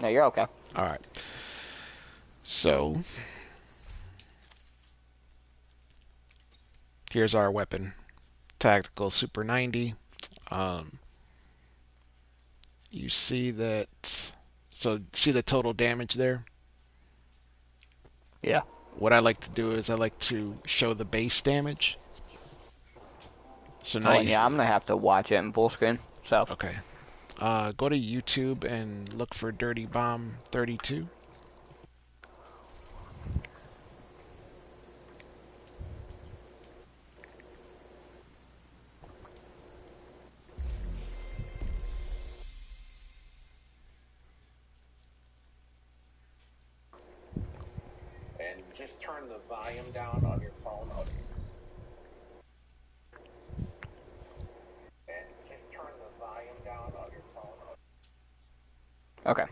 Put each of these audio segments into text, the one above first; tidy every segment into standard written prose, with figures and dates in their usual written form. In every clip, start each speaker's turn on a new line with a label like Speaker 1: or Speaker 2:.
Speaker 1: No, you're okay.
Speaker 2: All right. So here's our weapon, Tactical Super 90. Um, you see that, so see the total damage there?
Speaker 1: Yeah.
Speaker 2: What I like to do is I like to show the base damage. So now
Speaker 1: Oh, and
Speaker 2: you,
Speaker 1: yeah, I'm gonna have to watch it in full screen. So,
Speaker 2: okay. Go to YouTube and look for Dirty Bomb 32.
Speaker 3: And just turn the volume down on your phone. And just turn the volume down on your phone.
Speaker 1: okay.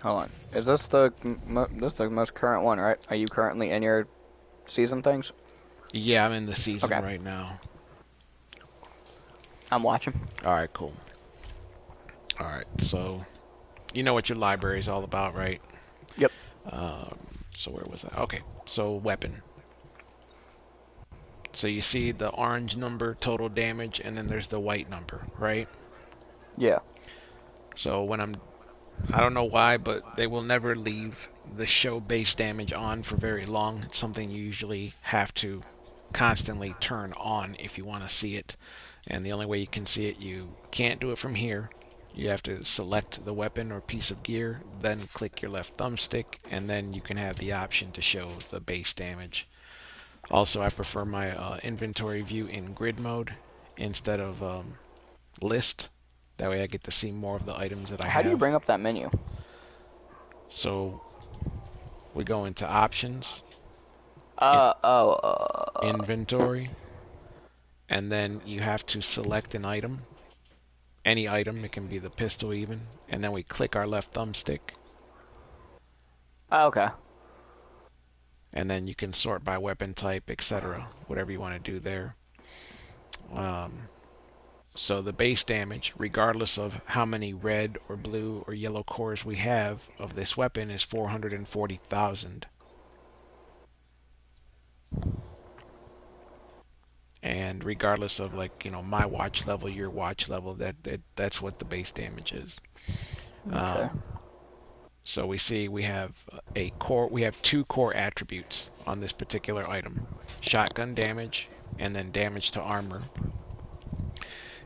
Speaker 1: Hold on. Is this the most current one, right? Are you currently in your season things?
Speaker 2: Yeah, I'm in the season
Speaker 1: Okay.
Speaker 2: right now.
Speaker 1: I'm watching.
Speaker 2: All right, cool. All right, so you know what your library is all about, right?
Speaker 1: Yep.
Speaker 2: Um, so where was I? Okay, so weapon. So you see the orange number, total damage, and then there's the white number, right?
Speaker 1: Yeah.
Speaker 2: So I don't know why, but they will never leave the show base damage on for very long. It's something you usually have to constantly turn on if you want to see it. And the only way you can see it, you can't do it from here. You have to select the weapon or piece of gear, then click your left thumbstick, and then you can have the option to show the base damage. Also, I prefer my inventory view in grid mode instead of list. That way I get to see more of the items that I
Speaker 1: How do you
Speaker 2: have.
Speaker 1: bring up that menu?
Speaker 2: So we go into options, in
Speaker 1: Uh, oh,
Speaker 2: inventory, and then you have to select an item. Any item, it can be the pistol even, and then we click our left thumbstick,
Speaker 1: okay.
Speaker 2: and then you can sort by weapon type, etc. Whatever you want to do there. Um, so the base damage, regardless of how many red or blue or yellow cores we have of this weapon, is 440,000. And regardless of, like, my watch level, your watch level, that's what the base damage is.
Speaker 1: Okay.
Speaker 2: Um, so we see we have two core attributes on this particular item: shotgun damage and then damage to armor.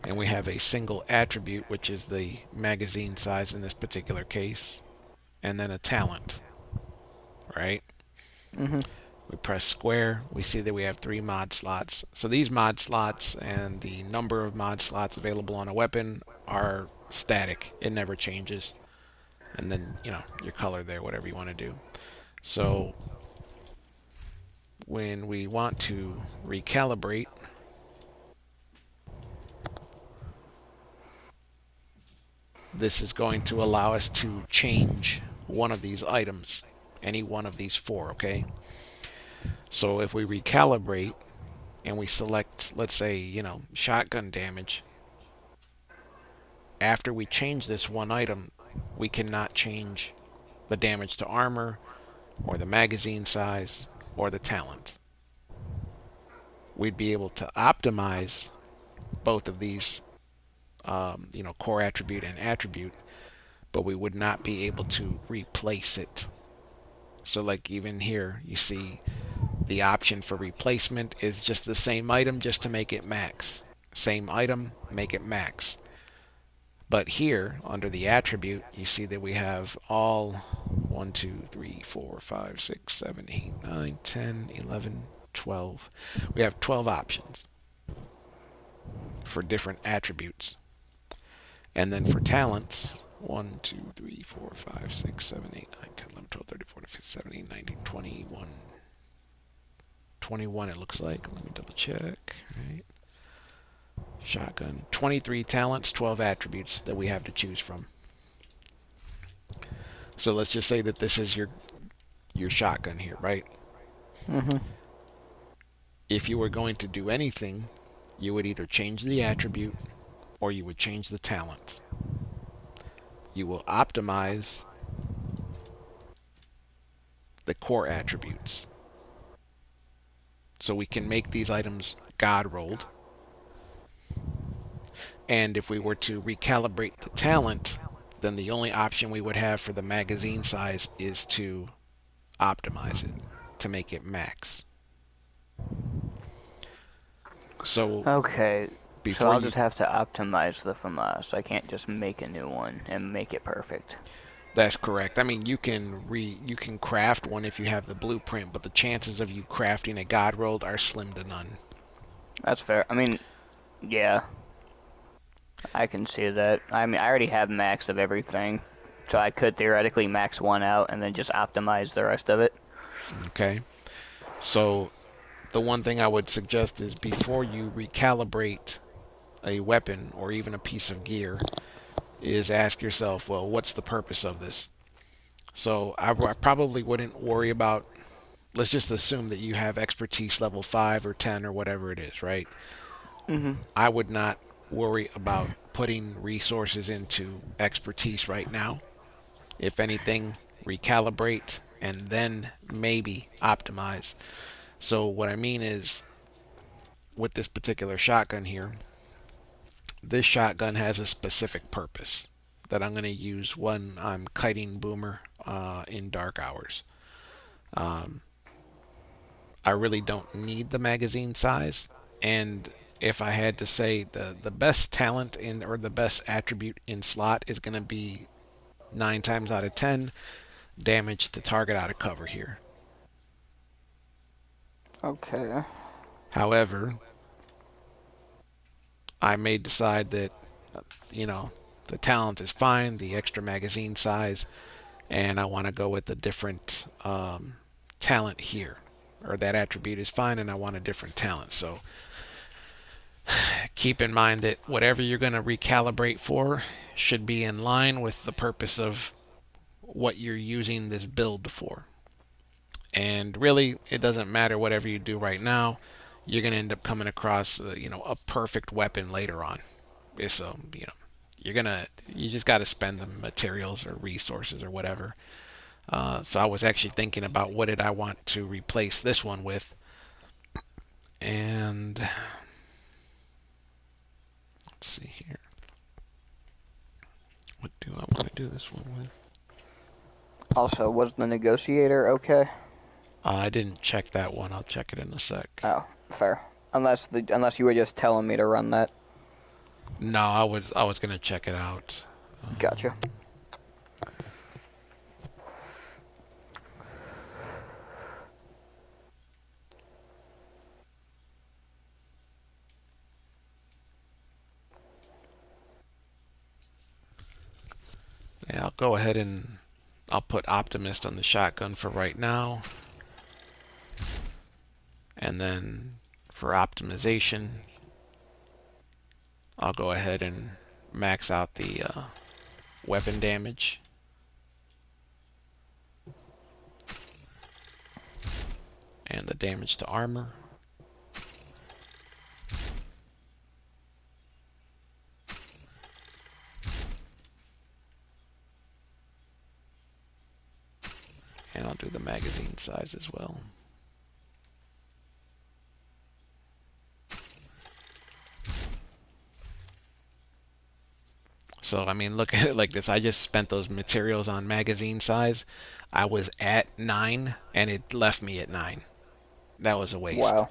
Speaker 2: And we have a single attribute, which is the magazine size in this particular case, and then a talent, right?
Speaker 1: Mhm.
Speaker 2: We press square, we see that we have 3 mod slots. So these mod slots and the number of mod slots available on a weapon are static. It never changes. And then, your color there, whatever you want to do. So when we want to recalibrate, this is going to allow us to change one of these items, any one of these 4, okay? So if we recalibrate and we select, let's say, shotgun damage, after we change this one item, we cannot change the damage to armor or the magazine size or the talent. We'd be able to optimize both of these, core attribute and attribute, but we would not be able to replace it. So like even here, you see the option for replacement is just the same item just to make it max. Same item, make it max. But here, under the attribute, you see that we have all 1, 2, 3, 4, 5, 6, 7, 8, 9, 10, 11, 12. We have 12 options for different attributes. And then for talents, 1, 2, 3, 4, 5, 6, 7, 8, 9, 10, 11, 12, 13, 14, 15, 17, 19, 21. 21 it looks like. Let me double check. Right. Shotgun. 23 talents, 12 attributes that we have to choose from. So let's just say that this is your shotgun here, right?
Speaker 1: Mhm.
Speaker 2: If you were going to do anything, you would either change the attribute or you would change the talent. You will optimize the core attributes. So we can make these items God rolled. And if we were to recalibrate the talent, then the only option we would have for the magazine size is to optimize it to make it max. So
Speaker 1: Okay, so
Speaker 2: before
Speaker 1: I'll
Speaker 2: you,
Speaker 1: just have to optimize the FAMAS. I can't just make a new one and make it perfect.
Speaker 2: that's correct. I mean, you can craft one if you have the blueprint, but the chances of you crafting a god rolled are slim to none.
Speaker 1: That's fair. I mean, yeah, I can see that. I mean, I already have max of everything, so I could theoretically max one out and then just optimize the rest of it.
Speaker 2: Okay. So the one thing I would suggest is before you recalibrate a weapon or even a piece of gear, is ask yourself, well, what's the purpose of this? So I probably wouldn't worry about, let's just assume that you have expertise level 5 or 10 or whatever it is, right?
Speaker 1: Mhm.
Speaker 2: I would not worry about putting resources into expertise right now. If anything, recalibrate and then maybe optimize. So what I mean is with this particular shotgun here, this shotgun has a specific purpose that I'm going to use when I'm kiting Boomer in dark hours. Um, I really don't need the magazine size, and if I had to say the best talent in or the best attribute in slot is going to be 9 times out of 10 damage to target out of cover here.
Speaker 1: Okay.
Speaker 2: However, I may decide that you know the talent is fine, the extra magazine size, and I want to go with a different talent here, or that attribute is fine, and I want a different talent. So keep in mind that whatever you're going to recalibrate for should be in line with the purpose of what you're using this build for. And really, it doesn't matter whatever you do right now. You're going to end up coming across, a perfect weapon later on. So, you just got to spend the materials or resources or whatever. So I was actually thinking about what did I want to replace this one with, and let's see here. What do I want to do this one with?
Speaker 1: Also, was the negotiator okay?
Speaker 2: I didn't check that one. I'll check it in a sec.
Speaker 1: Oh, fair. Unless you were just telling me to run that.
Speaker 2: No, I was gonna check it out.
Speaker 1: Gotcha.
Speaker 2: Yeah, I'll go ahead and I'll put Optimist on the shotgun for right now, and then for optimization, I'll go ahead and max out the weapon damage. And the damage to armor. And I'll do the magazine size as well. So, I mean, look at it like this. I just spent those materials on magazine size. I was at 9, and it left me at 9. That was a waste.
Speaker 1: Wow.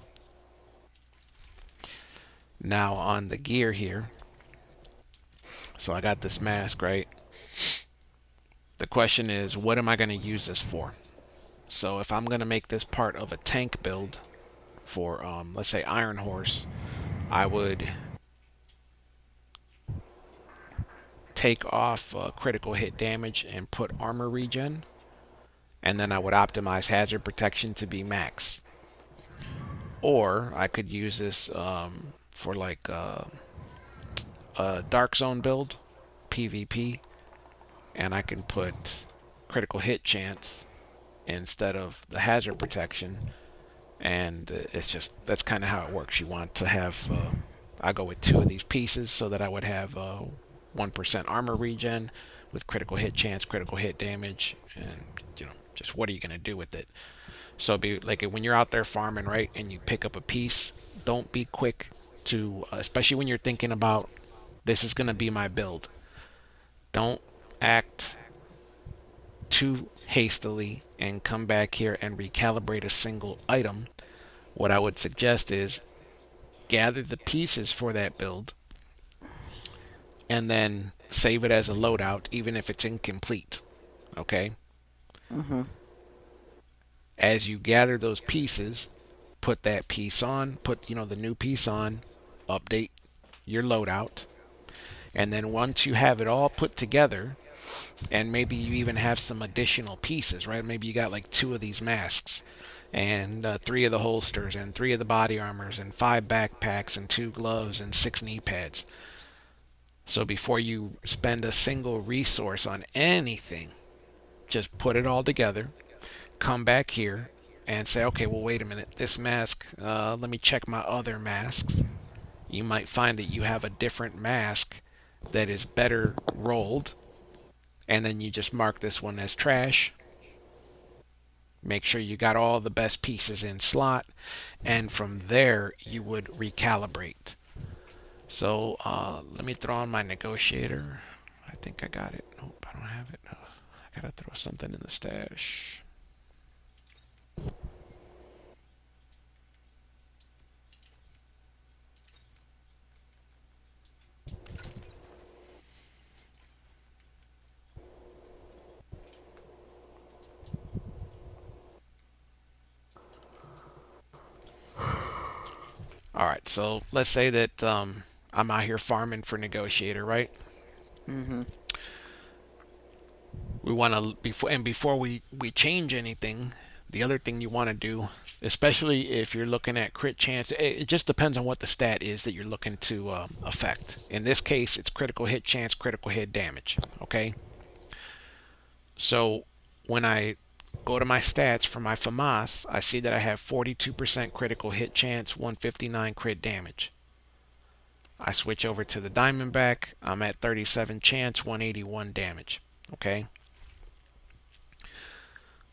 Speaker 2: Now on the gear here. So I got this mask, right? The question is, what am I going to use this for? So if I'm going to make this part of a tank build for, let's say, Iron Horse, I would take off critical hit damage and put armor regen, and then I would optimize hazard protection to be max. Or I could use this for like a Dark Zone build, PvP, and I can put critical hit chance instead of the hazard protection, and that's kind of how it works. You want to have I go with 2 of these pieces so that I would have 1% armor regen with critical hit chance, critical hit damage, and Just what are you going to do with it? So be like when you're out there farming, right, and you pick up a piece, don't be quick to, especially when you're thinking about this is going to be my build. Don't act too hastily and come back here and recalibrate a single item. What I would suggest is gather the pieces for that build and then save it as a loadout, even if it's incomplete. Okay?
Speaker 1: Mhm.
Speaker 2: As you gather those pieces, put that piece on, put the new piece on, update your loadout, and then once you have it all put together, and maybe you even have some additional pieces, right? Maybe you got like 2 of these masks, and 3 of the holsters, and 3 of the body armors, and 5 backpacks, and 2 gloves, and 6 knee pads. So before you spend a single resource on anything, just put it all together, come back here, and say, okay, well, wait a minute, this mask, let me check my other masks. You might find that you have a different mask that is better rolled, and then you just mark this one as trash. Make sure you got all the best pieces in slot, and from there you would recalibrate. So let me throw on my negotiator. I think I got it. Nope, I don't have it. Oh, I gotta throw something in the stash. All right, so let's say that I'm out here farming for negotiator, right?
Speaker 1: Mhm.
Speaker 2: We want to before we change anything, the other thing you want to do, especially if you're looking at crit chance, it just depends on what the stat is that you're looking to affect. In this case, it's critical hit chance, critical hit damage. Okay, so when I go to my stats for my FAMAS, I see that I have 42% critical hit chance, 159 crit damage. I switch over to the Diamondback, I'm at 37 chance, 181 damage. Okay,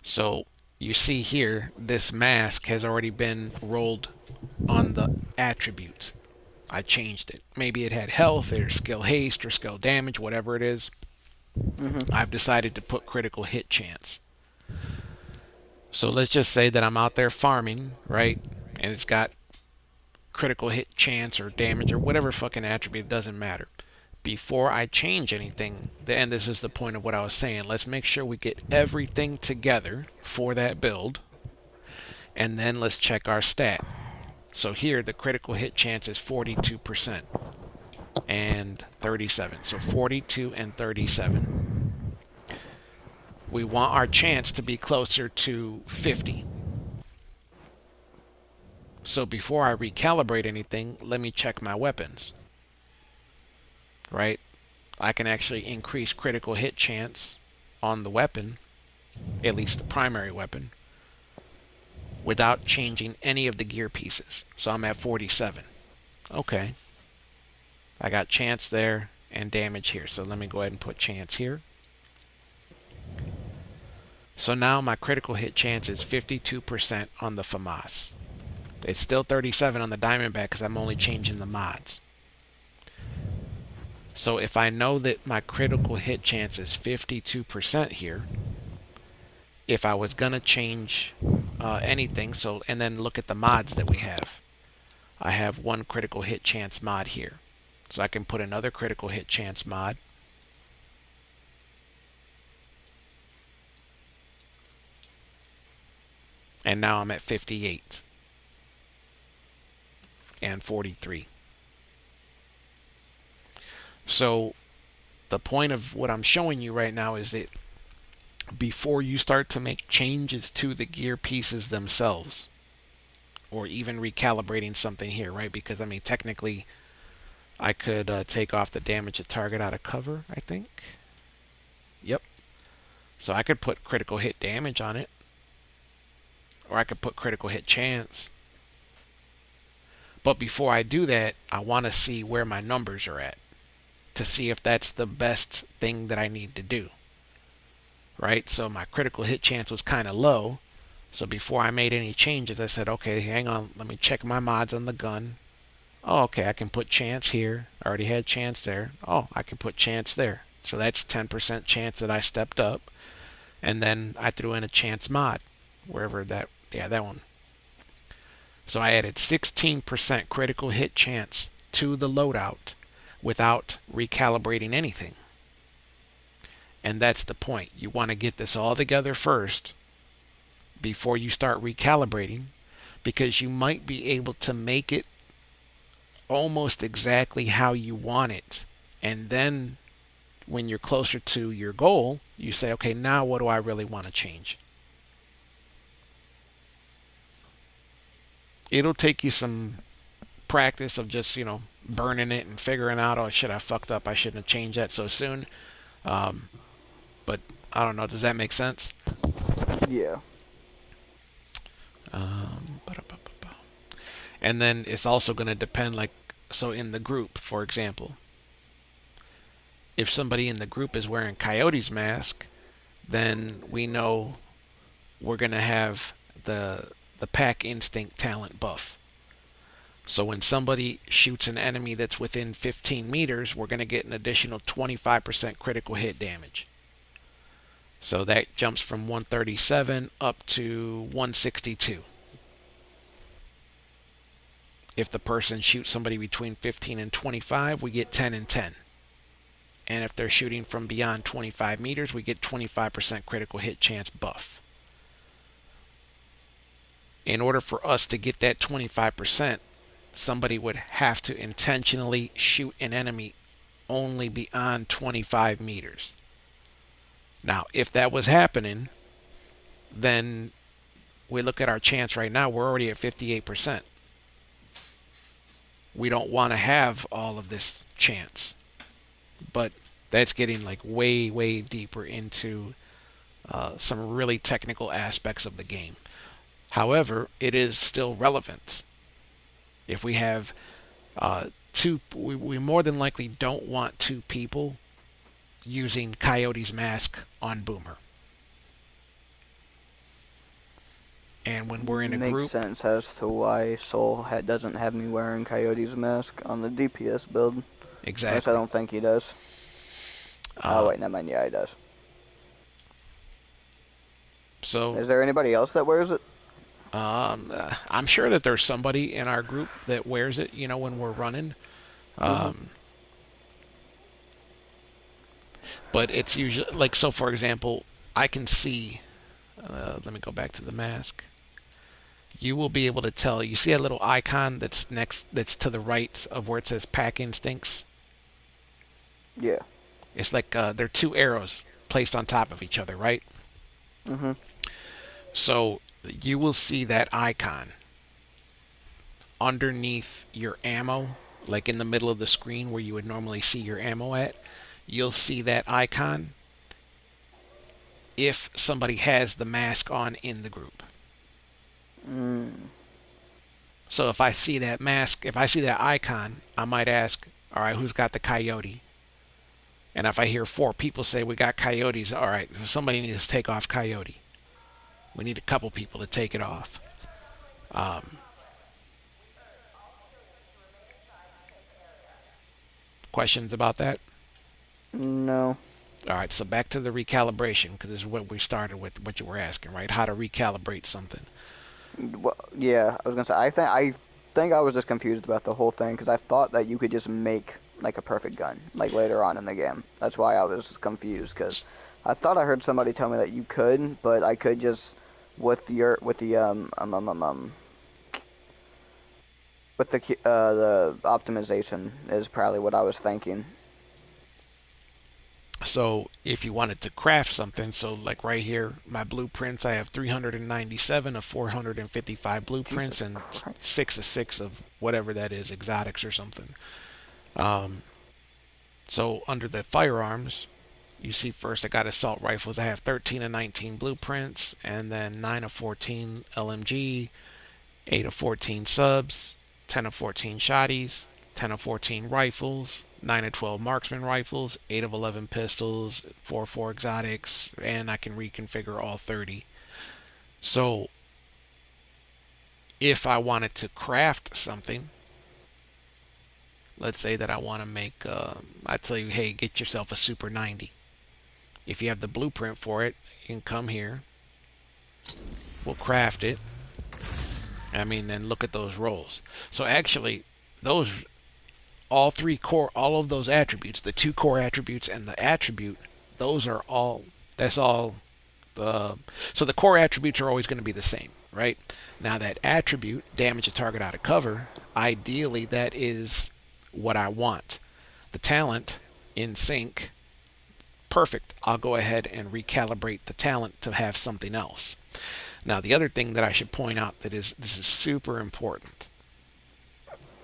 Speaker 2: so you see here, this mask has already been rolled on the attribute. I changed it. Maybe it had health or skill haste or skill damage, whatever it is.
Speaker 1: Mhm.
Speaker 2: I've decided to put critical hit chance. So let's just say that I'm out there farming, right? And it's got critical hit chance or damage or whatever fucking attribute, it doesn't matter. Before I change anything, and this is the point of what I was saying, let's make sure we get everything together for that build, and then let's check our stat. So here, the critical hit chance is 42% and 37. So 42 and 37. We want our chance to be closer to 50. So before I recalibrate anything, let me check my weapons, right? I can actually increase critical hit chance on the weapon, at least the primary weapon, without changing any of the gear pieces. So I'm at 47. Okay. I got chance there and damage here. So let me go ahead and put chance here. So now my critical hit chance is 52% on the FAMAS. It's still 37 on the Diamondback because I'm only changing the mods. So if I know that my critical hit chance is 52% here, if I was going to change anything, and then look at the mods that we have. I have one critical hit chance mod here. So I can put another critical hit chance mod. And now I'm at 58 and 43. So the point of what I'm showing you right now is that before you start to make changes to the gear pieces themselves, or even recalibrating something here, right? Because I mean, technically, I could take off the damage a target out of cover, I think. Yep. So I could put critical hit damage on it, or I could put critical hit chance. But before I do that, I want to see where my numbers are at to see if that's the best thing that I need to do. right? So my critical hit chance was kind of low. So before I made any changes, I said, okay, hang on, let me check my mods on the gun. Oh, okay, I can put chance here. I already had chance there. Oh, I can put chance there. So that's 10% chance that I stepped up. And then I threw in a chance mod, wherever that, yeah, that one. So I added 16% critical hit chance to the loadout without recalibrating anything. And that's the point. You want to get this all together first before you start recalibrating, because you might be able to make it almost exactly how you want it. And then when you're closer to your goal, you say, okay, now what do I really want to change? It'll take you some practice of just, burning it and figuring out, oh shit, I fucked up. I shouldn't have changed that so soon. But I don't know. Does that make sense?
Speaker 1: Yeah.
Speaker 2: Ba-da-ba-ba-ba. And then it's also going to depend, like, so in the group, for example, if somebody in the group is wearing Coyote's mask, then we know we're going to have the pack instinct talent buff. So when somebody shoots an enemy that's within 15 meters, we're going to get an additional 25% critical hit damage. So that jumps from 137 up to 162. If the person shoots somebody between 15 and 25, we get 10 and 10. And if they're shooting from beyond 25 meters, we get 25% critical hit chance buff. In order for us to get that 25%, somebody would have to intentionally shoot an enemy only beyond 25 meters. Now, if that was happening, then we look at our chance right now, we're already at 58%. We don't want to have all of this chance. But that's getting like way, way deeper into some really technical aspects of the game. However, it is still relevant. If we have we more than likely don't want two people using Coyote's mask on Boomer. And when we're in a
Speaker 1: Makes
Speaker 2: group,
Speaker 1: sense as to why Soul doesn't have me wearing Coyote's mask on the DPS build. Unless I
Speaker 2: exactly.
Speaker 1: don't think he does. Oh wait, never mind. Yeah, he does.
Speaker 2: So
Speaker 1: Is there anybody else that wears it?
Speaker 2: I'm sure that there's somebody in our group that wears it, when we're running. But it's usually like, so for example, I can see, let me go back to the mask. You will be able to tell, you see a little icon that's to the right of where it says pack instincts?
Speaker 1: Yeah.
Speaker 2: It's like they're two arrows placed on top of each other, right? So you will see that icon underneath your ammo, like in the middle of the screen where you would normally see your ammo at. You'll see that icon if somebody has the mask on in the group. So if I see that mask, if I see that icon, I might ask, all right, who's got the Coyote? And if I hear 4 people say we got Coyotes, all right, so somebody needs to take off Coyote. We need a couple people to take it off. Questions about that?
Speaker 1: No.
Speaker 2: All right, so back to the recalibration, because this is what we started with, what you were asking, right? How to recalibrate something.
Speaker 1: Well, yeah, I was gonna say I think I was just confused about the whole thing because I thought that you could just make like a perfect gun like later on in the game. That's why I was confused because I thought I heard somebody tell me that you could, but I could just with the optimization is probably what I was thinking.
Speaker 2: So if you wanted to craft something, so like right here, my blueprints, I have 397 of 455 blueprints
Speaker 1: Jesus
Speaker 2: and
Speaker 1: Christ.
Speaker 2: 6 of 6 of whatever that is, exotics or something. So under the firearms, you see first I got assault rifles. I have 13 of 19 blueprints, and then 9 of 14 LMG, 8 of 14 subs, 10 of 14 shotties, 10 of 14 rifles, 9 of 12 marksman rifles, 8 of 11 pistols, 4 of 4 exotics, and I can reconfigure all 30. So if I wanted to craft something, let's say that I want to make, I tell you, hey, get yourself a Super 90. If you have the blueprint for it, you can come here. We'll craft it. I mean, then look at those rolls. So actually, those all three core, all of those attributes, the 2 core attributes and the attribute, those are all. That's all. So the core attributes are always going to be the same, right? Now that attribute, damage a target out of cover, ideally that is what I want. The talent, in sync, perfect. I'll go ahead and recalibrate the talent to have something else. Now the other thing that I should point out that is this is super important.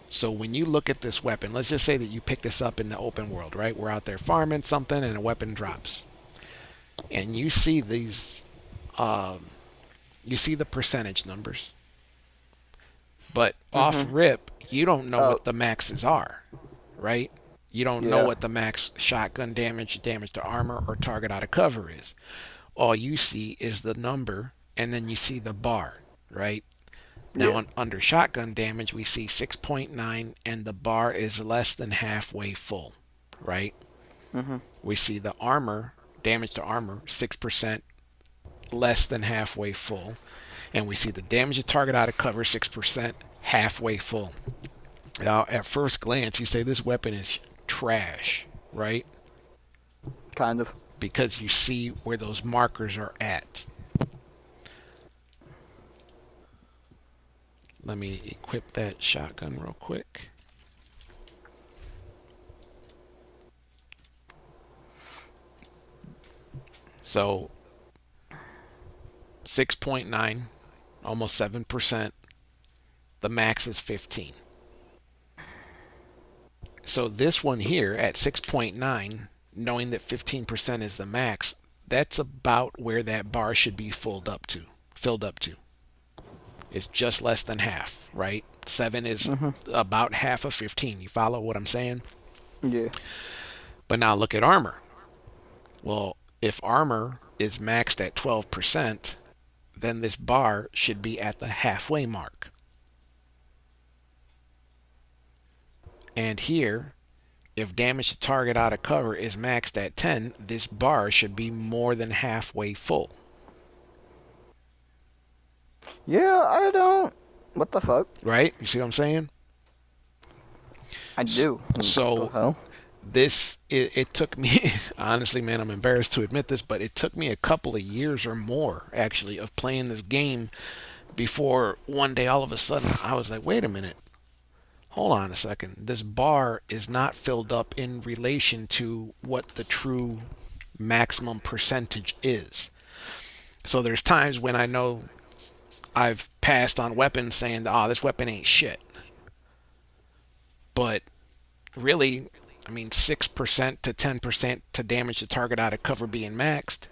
Speaker 2: So when you look at this weapon, let's just say that you pick this up in the open world, right? We're out there farming something and a weapon drops. And you see these, you see the percentage numbers. But off rip, you don't know what the maxes are, right? You don't know what the max shotgun damage, damage to armor, or target out of cover is. All you see is the number, and then you see the bar, right? Now, under shotgun damage, we see 6.9, and the bar is less than halfway full, right? We see the armor, damage to armor, 6% less than halfway full. And we see the damage to target out of cover, 6% halfway full. Now, at first glance, you say this weapon is trash, right?
Speaker 1: Kind of.
Speaker 2: Because you see where those markers are at. Let me equip that shotgun real quick. So 6.9, almost 7%. The max is 15. So this one here at 6.9, knowing that 15% is the max, that's about where that bar should be filled up to. It's just less than half, right? 7 is about half of 15. You follow what I'm saying?
Speaker 1: Yeah.
Speaker 2: But now look at armor. Well, if armor is maxed at 12%, then this bar should be at the halfway mark. And here, if damage to target out of cover is maxed at 10, this bar should be more than halfway full.
Speaker 1: Yeah, I don't. What the fuck?
Speaker 2: Right? You see what I'm saying?
Speaker 1: I do.
Speaker 2: So this, it took me, honestly, man, I'm embarrassed to admit this, but it took me a couple of years or more, actually, of playing this game before one day all of a sudden I was like, wait a minute. Hold on a second. This bar is not filled up in relation to what the true maximum percentage is. So there's times when I know I've passed on weapons saying, oh, this weapon ain't shit. But really, I mean, 6% to 10% to damage the target out of cover being maxed,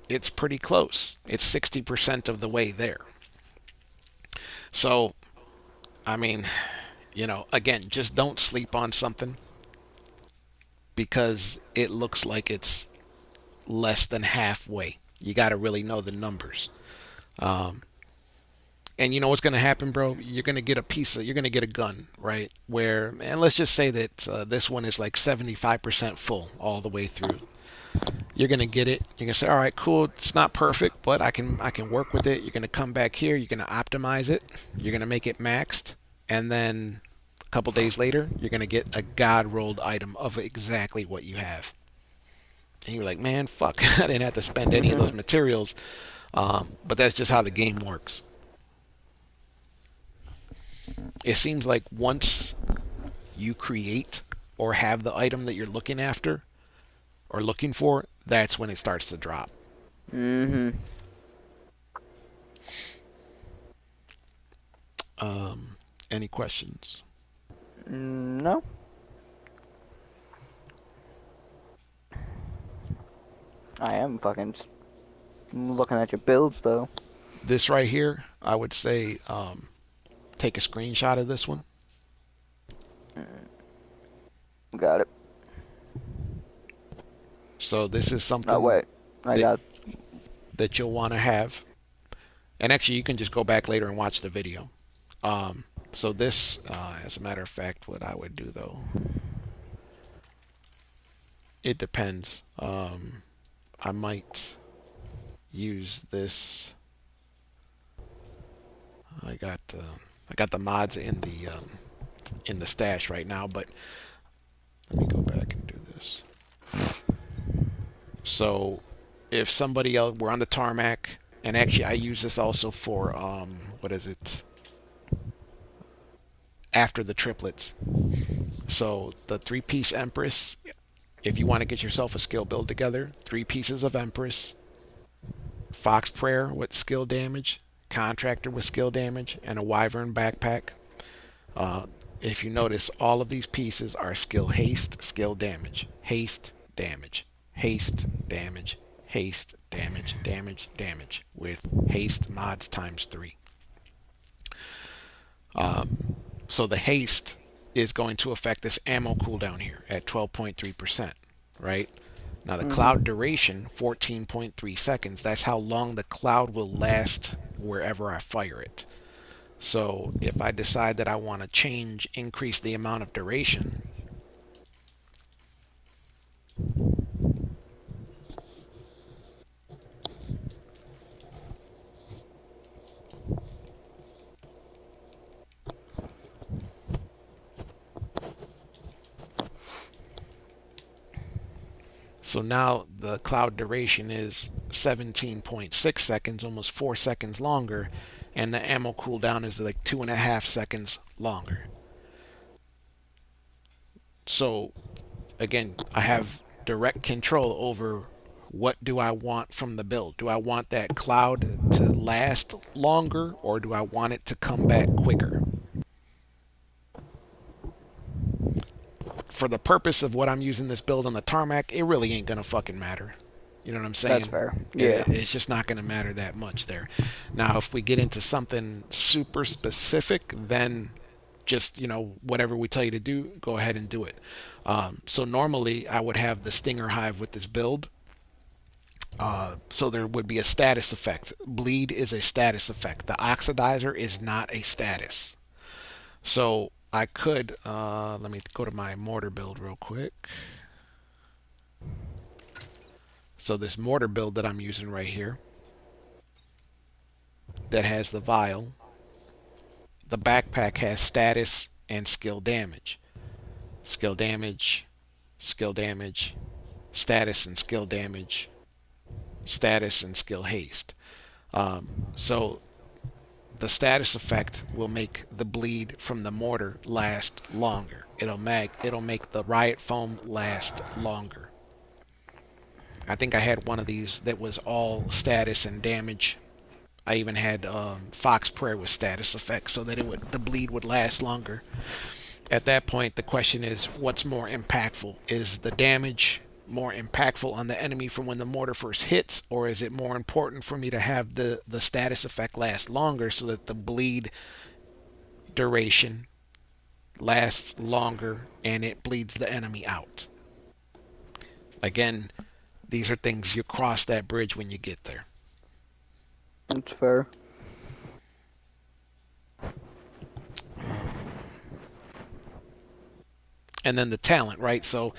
Speaker 2: it's pretty close. It's 60% of the way there. So, I mean, you know, again, just don't sleep on something because it looks like it's less than halfway. You got to really know the numbers. And you know what's going to happen, bro? You're going to get you're going to get a gun, right? Where, and let's just say that this one is like 75% full all the way through. You're going to get it. You're going to say, all right, cool. It's not perfect, but I can work with it. You're going to come back here. You're going to optimize it. You're going to make it maxed. And then a couple days later, you're going to get a God rolled item of exactly what you have. And you're like, man, fuck, I didn't have to spend any of those materials. But that's just how the game works. It seems like once you create or have the item that you're looking after or looking for, that's when it starts to drop. Any questions?
Speaker 1: No. I am fucking looking at your builds, though.
Speaker 2: This right here, I would say take a screenshot of this one.
Speaker 1: Got it.
Speaker 2: So this is
Speaker 1: Oh
Speaker 2: something
Speaker 1: wait, I
Speaker 2: that
Speaker 1: got.
Speaker 2: you'll want to have. And actually, you can just go back later and watch the video. So this, as a matter of fact, what I would do though, it depends. I might use this. I got the mods in the stash right now, but let me go back and do this. So if somebody else, we're on the tarmac, and actually I use this also for what is it? After the triplets. So the 3-piece Empress, if you want to get yourself a skill build together, 3 pieces of Empress, Fox Prayer with skill damage, Contractor with skill damage, and a Wyvern backpack. Uh, if you notice, all of these pieces are skill haste, skill damage, haste, damage, haste, damage, haste, damage, damage, damage, with haste mods times 3. So the haste is going to affect this ammo cooldown here at 12.3%, right? Now the cloud duration, 14.3 seconds. That's how long the cloud will last wherever I fire it. So if I decide that I want to increase the amount of duration, so now the cloud duration is 17.6 seconds, almost 4 seconds longer, and the ammo cooldown is like 2.5 seconds longer. So again, I have direct control over what do I want from the build. Do I want that cloud to last longer, or do I want it to come back quicker? For the purpose of what I'm using this build on the tarmac, it really ain't gonna fucking matter. You know what I'm
Speaker 1: That's
Speaker 2: saying?
Speaker 1: fair. Yeah.
Speaker 2: It's just not gonna matter that much there. Now, if we get into something super specific, then just, whatever we tell you to do, go ahead and do it. So normally I would have the Stinger Hive with this build. So there would be a status effect. Bleed is a status effect. The oxidizer is not a status. So I could, let me go to my mortar build real quick. So this mortar build that I'm using right here, that has the vial, the backpack has status and skill damage. Skill damage, skill damage, status and skill damage, status and skill haste. So the status effect will make the bleed from the mortar last longer. It'll make the riot foam last longer. I think I had one of these that was all status and damage. I even had Fox Prayer with status effect so that the bleed would last longer. At that point, the question is, what's more impactful? Is the damage more impactful on the enemy from when the mortar first hits, or is it more important for me to have the status effect last longer so that the bleed duration lasts longer and it bleeds the enemy out? Again, these are things you cross that bridge when you get there.
Speaker 1: That's fair.
Speaker 2: And then the talent, right? So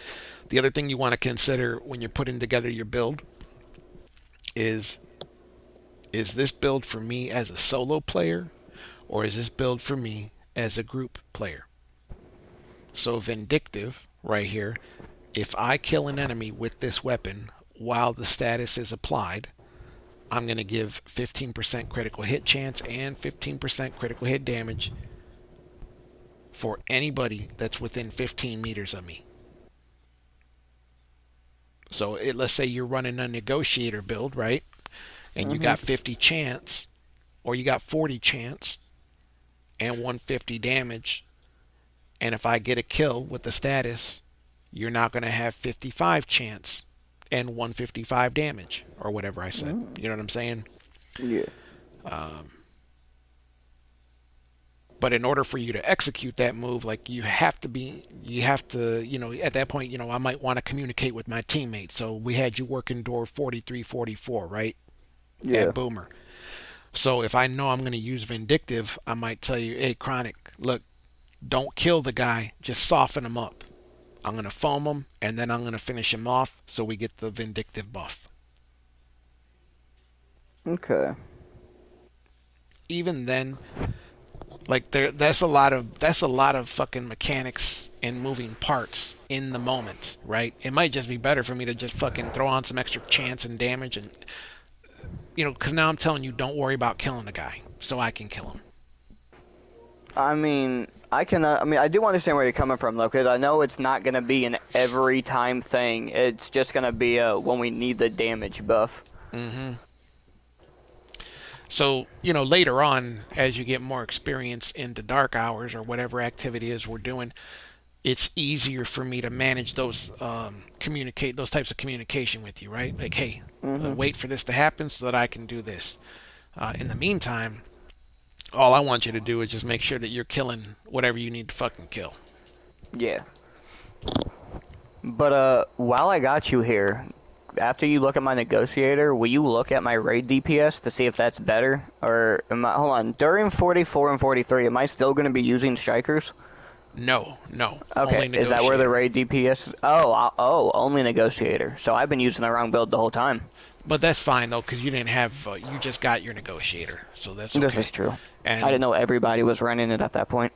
Speaker 2: the other thing you want to consider when you're putting together your build is this build for me as a solo player, or is this build for me as a group player? So Vindictive right here, if I kill an enemy with this weapon while the status is applied, I'm going to give 15% critical hit chance and 15% critical hit damage for anybody that's within 15 meters of me. So let's say you're running a negotiator build, right? And you got 50 chance, or you got 40 chance and 150 damage. And if I get a kill with the status, you're not going to have 55 chance and 155 damage, or whatever I said. You know what I'm saying?
Speaker 1: Yeah.
Speaker 2: Um, But in order for you to execute that move, like you have to, at that point, I might want to communicate with my teammates. So we had you working door 43, 44, right?
Speaker 1: Yeah.
Speaker 2: At Boomer. So if I know I'm going to use Vindictive, I might tell you, hey, Chronic, look, don't kill the guy, just soften him up. I'm going to foam him, and then I'm going to finish him off so we get the Vindictive buff.
Speaker 1: Okay.
Speaker 2: Even then, like that's a lot of fucking mechanics and moving parts in the moment, right? It might just be better for me to just fucking throw on some extra chance and damage, and because now I'm telling you, don't worry about killing the guy, so I can kill him.
Speaker 1: I mean, I do understand where you're coming from, though, because I know it's not going to be an every time thing. It's just going to be when we need the damage buff.
Speaker 2: Mm-hmm. So, later on, as you get more experience into dark hours or whatever activity is we're doing, it's easier for me to manage those those types of communication with you, right? Like, hey,
Speaker 1: Hmm.
Speaker 2: wait for this to happen so that I can do this. In the meantime, all I want you to do is just make sure that you're killing whatever you need to fucking kill.
Speaker 1: Yeah. But while I got you here, after you look at my negotiator, will you look at my raid DPS to see if that's better? Or hold on, during 44 and 43, am I still going to be using strikers?
Speaker 2: No,
Speaker 1: Okay,
Speaker 2: only
Speaker 1: is that where the
Speaker 2: negotiator.
Speaker 1: raid DPS? Oh, only negotiator. So I've been using the wrong build the whole time.
Speaker 2: But that's fine though, because you didn't have you just got your negotiator, so that's
Speaker 1: This is
Speaker 2: okay.
Speaker 1: true. I didn't
Speaker 2: And
Speaker 1: know everybody was running it at that point.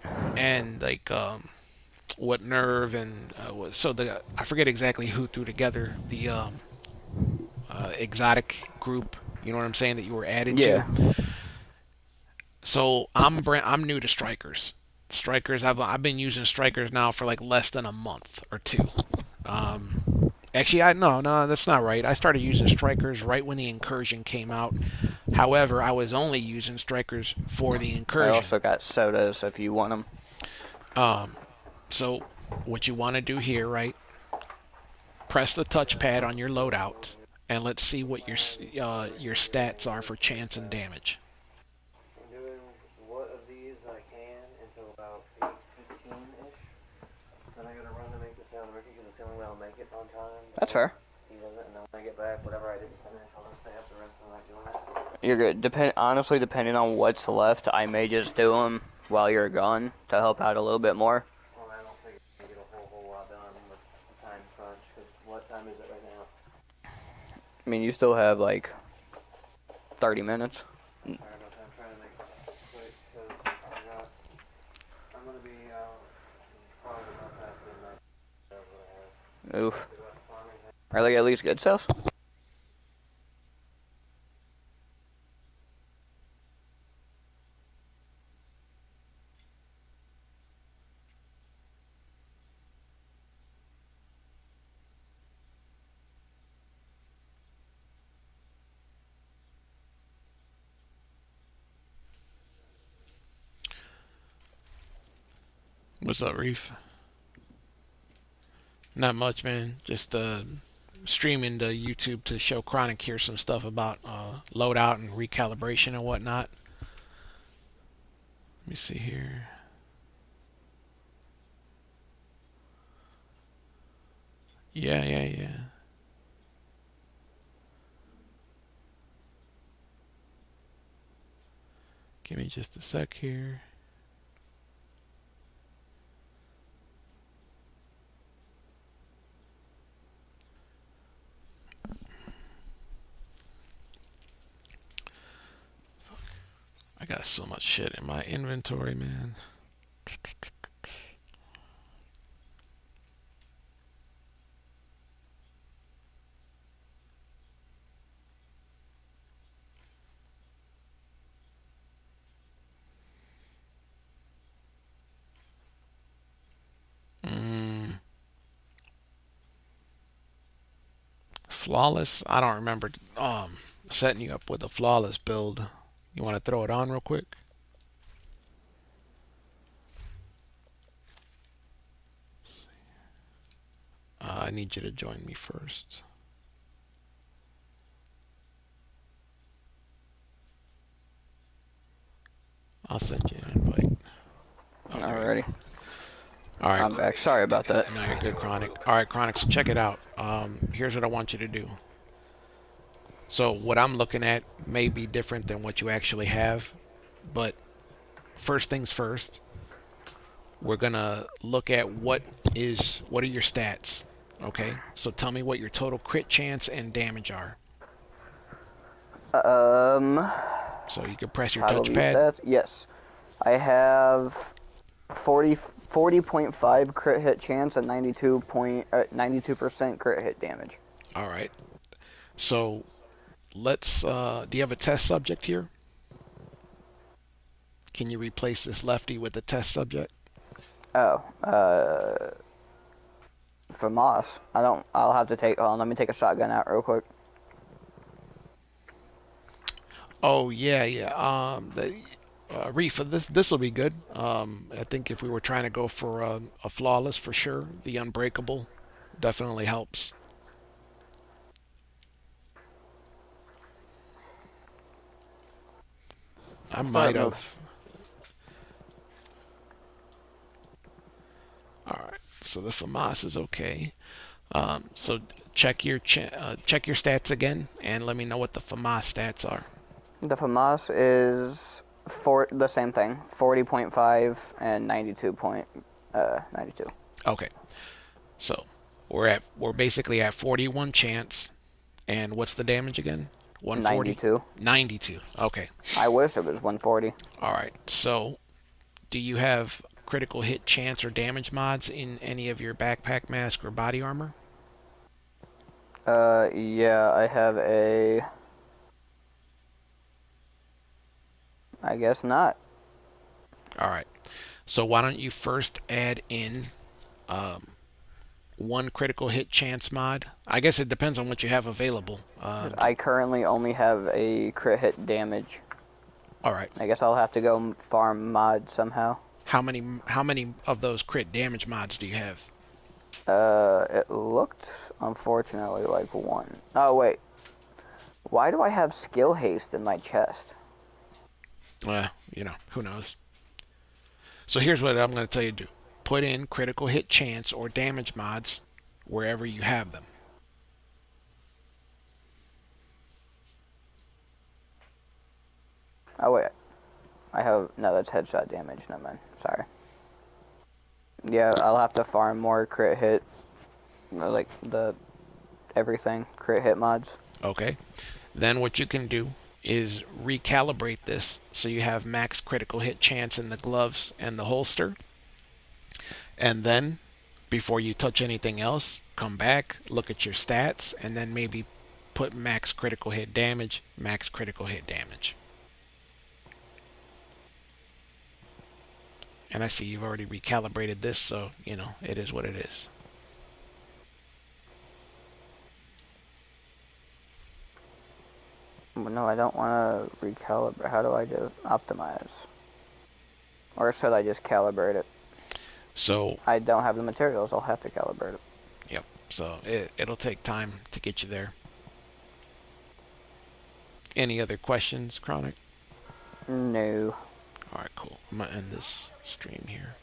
Speaker 2: like what nerve and so the I forget exactly who threw together the exotic group. You know what I'm saying, that you were added to.
Speaker 1: Yeah.
Speaker 2: So I'm new to strikers. Strikers, I've been using strikers now for like less than a month or two. Actually, no, that's not right. I started using strikers right when the incursion came out. However, I was only using strikers for the
Speaker 1: I
Speaker 2: incursion.
Speaker 1: also got sodas if you want them.
Speaker 2: Um, so what you want to do here, right? Press the touchpad on your loadout, and let's see what your stats are for chance and damage.
Speaker 4: I'm doing what of these I can until about 8:15-ish. Then I gotta run to make the sound rookie because it's the only way I'll make it on time.
Speaker 1: That's fair.
Speaker 4: He does it, and then when I get back, whatever I didn't finish, I'll just stay up the rest of the night doing it.
Speaker 1: You're good. Honestly, depending on what's left, I may just do them while you're gone to help out a little bit more.
Speaker 4: Well, I don't think I get a whole lot done with the time crunch, because what time is it right now?
Speaker 1: I mean, you still have like 30 minutes.
Speaker 4: Alright, okay, I'm trying to make it quick, because I'm gonna be out probably not past midnight. That's what I have.
Speaker 1: Oof.
Speaker 4: To go out farming.
Speaker 1: Are they at least good stuff?
Speaker 2: What's up, Reef? Not much, man. Just streaming to YouTube to show Chronic here some stuff about loadout and recalibration and whatnot. Let me see here. Yeah. Give me just a sec here. I got so much shit in my inventory, man. Mm, flawless? I don't remember setting you up with a flawless build. You want to throw it on real quick? I need you to join me first. I'll send you an invite.
Speaker 1: Alrighty,
Speaker 2: All right.
Speaker 1: I'm back. Sorry about that.
Speaker 2: No, you're good, Chronic. All right, Chronic, so check it out. Here's what I want you to do. So what I'm looking at may be different than what you actually have, but first things first, we're gonna look at what are your stats. Okay, so tell me what your total crit chance and damage are.
Speaker 1: Um,
Speaker 2: So you can press your
Speaker 1: toggle view
Speaker 2: touchpad.
Speaker 1: stats. Yes, I have 40.5 crit hit chance and 92% crit hit damage.
Speaker 2: All right. So let's. Do you have a test subject here? Can you replace this lefty with a test subject?
Speaker 1: Oh, for Moss, I don't. I'll have to take. Hold on, let me take a shotgun out real quick.
Speaker 2: Oh yeah, yeah. Reef, this will be good. I think if we were trying to go for a flawless for sure, the unbreakable definitely helps. I
Speaker 1: I'll
Speaker 2: might
Speaker 1: start
Speaker 2: have.
Speaker 1: moving.
Speaker 2: All right, so the FAMAS is okay. So check your stats again and let me know what the FAMAS stats are.
Speaker 1: The FAMAS is the same thing, 40.5 and 92.
Speaker 2: Okay, so we're basically at 41 chance, and what's the damage again? 140?
Speaker 1: 92.
Speaker 2: 92. Okay.
Speaker 1: I wish it was 140.
Speaker 2: All right. So do you have critical hit chance or damage mods in any of your backpack, mask, or body armor?
Speaker 1: Yeah, I have a. I guess not.
Speaker 2: All right. So why don't you first add in um, one critical hit chance mod? I guess it depends on what you have available.
Speaker 1: 'Cause I currently only have a crit hit damage.
Speaker 2: All right.
Speaker 1: I guess I'll have to go farm mod somehow.
Speaker 2: How many of those crit damage mods do you have?
Speaker 1: It looked, unfortunately, like one. Oh, wait. Why do I have skill haste in my chest?
Speaker 2: Who knows? So here's what I'm going to tell you to do. Put in critical hit chance or damage mods wherever you have them.
Speaker 1: Oh, wait. I have, no, that's headshot damage. Never mind. Sorry. Yeah, I'll have to farm more crit hit, like the everything, crit hit mods.
Speaker 2: Okay. Then what you can do is recalibrate this so you have max critical hit chance in the gloves and the holster. And then before you touch anything else, come back, look at your stats, and then maybe put max critical hit damage, max critical hit damage. And I see you've already recalibrated this, so it is what it is.
Speaker 1: No, I don't want to recalibrate. How do I do optimize? Or should I just calibrate it?
Speaker 2: So
Speaker 1: I don't have the materials. I'll have to calibrate it.
Speaker 2: yep. So it'll take time to get you there. Any other questions, Chronic?
Speaker 1: No.
Speaker 2: All right, cool. I'm gonna end this stream here.